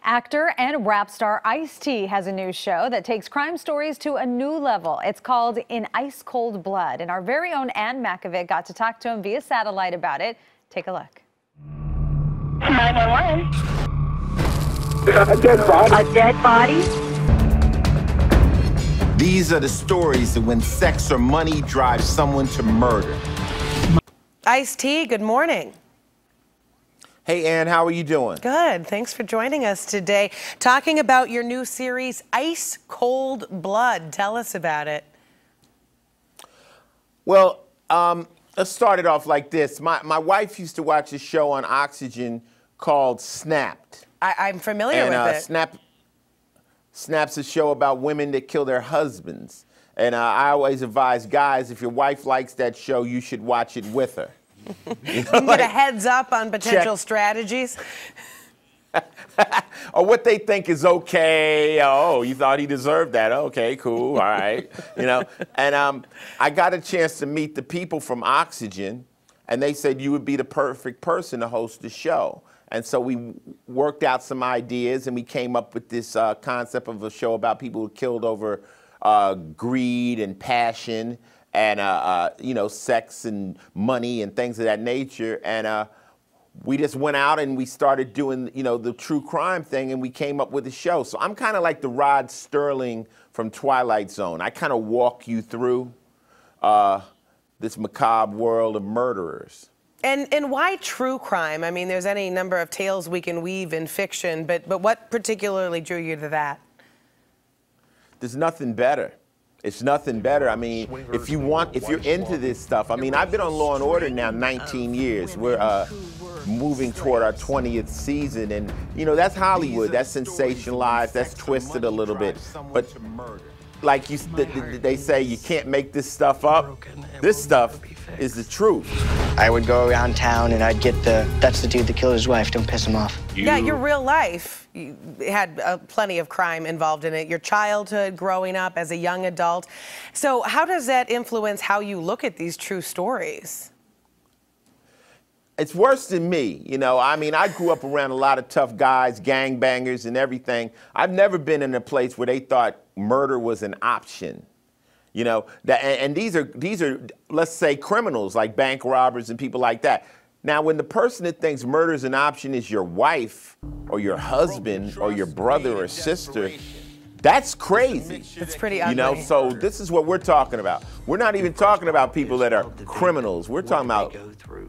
Actor and rap star Ice-T has a new show that takes crime stories to a new level. It's called In Ice Cold Blood, and our very own Ann Makovic got to talk to him via satellite about it. Take a look. 911. A dead body. A dead body? These are the stories of when sex or money drives someone to murder. Ice-T, good morning. Hey, Ann, how are you doing? Good. Thanks for joining us today. Talking about your new series, Ice Cold Blood. Tell us about it. Well, let's start it off like this. My wife used to watch a show on Oxygen called Snapped. I'm familiar with it. Snapped's a show about women that kill their husbands. And I always advise guys, if your wife likes that show, you should watch it with her. You can get a heads up on potential strategies. Or what they think is okay. Oh, you thought he deserved that. Okay, cool, all right. And I got a chance to meet the people from Oxygen, and they said you would be the perfect person to host the show. And so we worked out some ideas, and we came up with this concept of a show about people who killed over greed and passion and, sex and money and things of that nature. And we just went out and we started doing, the true crime thing, and we came up with a show. So I'm kind of like the Rod Sterling from Twilight Zone. I kind of walk you through this macabre world of murderers. And why true crime? I mean, there's any number of tales we can weave in fiction, but what particularly drew you to that? There's nothing better. It's nothing better. I mean, if you're into this stuff, I mean, I've been on Law and Order now 19 years. We're moving toward our 20th season, and that's Hollywood. That's sensationalized. That's twisted a little bit. But like they say, you can't make this stuff up. This stuff is the truth. I would go around town and I'd get that's the dude that killed his wife, don't piss him off. Yeah, your real life, you had plenty of crime involved in it. Your childhood, growing up as a young adult. So how does that influence how you look at these true stories? It's worse than me, I mean, I grew up around a lot of tough guys, gangbangers and everything. I've never been in a place where they thought murder was an option. And these are, let's say, criminals like bank robbers and people like that. Now, when the person that thinks murder is an option is your wife or your husband or your brother or sister, that's crazy. It's pretty ugly. So this is what we're talking about. We're not even talking about people that are criminals. We're talking about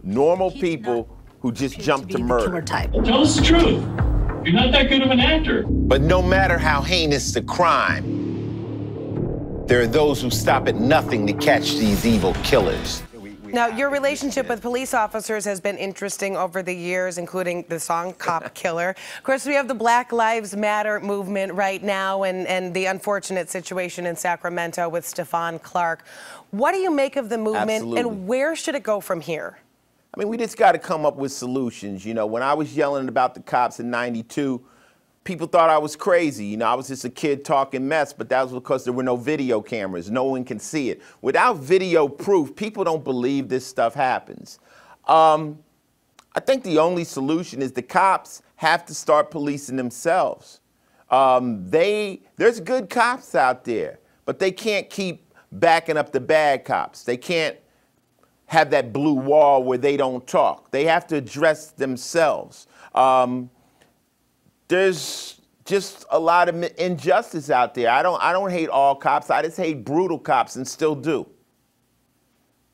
normal people who just jump to murder. Tell us the truth. You're not that good of an actor. But no matter how heinous the crime, there are those who stop at nothing to catch these evil killers. Now, your relationship with police officers has been interesting over the years, including the song Cop Killer. Of course, we have the Black Lives Matter movement right now and the unfortunate situation in Sacramento with Stephon Clark. What do you make of the movement? Absolutely. And where should it go from here? I mean, we just got to come up with solutions. When I was yelling about the cops in '92, people thought I was crazy. I was just a kid talking mess, but that was because there were no video cameras. No one can see it. Without video proof, people don't believe this stuff happens. I think the only solution is the cops have to start policing themselves. There's good cops out there, but they can't keep backing up the bad cops. They can't have that blue wall where they don't talk. They have to address themselves. There's just a lot of injustice out there. I don't hate all cops. I just hate brutal cops and still do.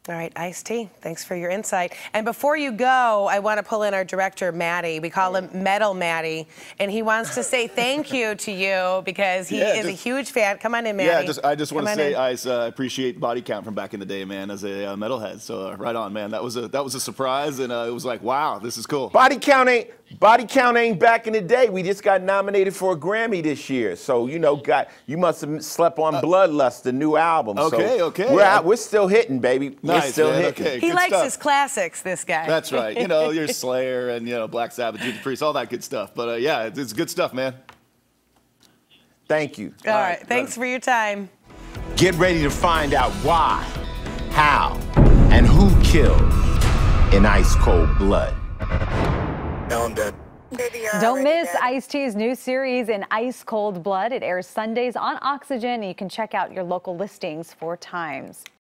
All right, Ice-T, thanks for your insight. And before you go, I want to pull in our director, Matty. We call him Metal Matty, and he wants to say thank you to you because he is a huge fan. Come on in, Matty. Yeah, I just want to say, Ice, I appreciate Body Count from back in the day, man, as a metalhead. So right on, man. That was a surprise, and it was like, wow, this is cool. Body Count ain't back in the day. We just got nominated for a Grammy this year. So, you must have slept on Bloodlust, the new album. Okay, so okay. We're still hitting, baby. Nice, we're still hitting. Okay, he likes his classics, this guy. That's right. Your Slayer and, Black Sabbath, Judas Priest, all that good stuff. But, yeah, it's good stuff, man. Thank you. All right. Thanks for your time. Get ready to find out why, how, and who killed in ice cold blood. Now I'm dead. Don't miss Ice-T's new series in Ice Cold Blood. It airs Sundays on Oxygen. You can check out your local listings for times.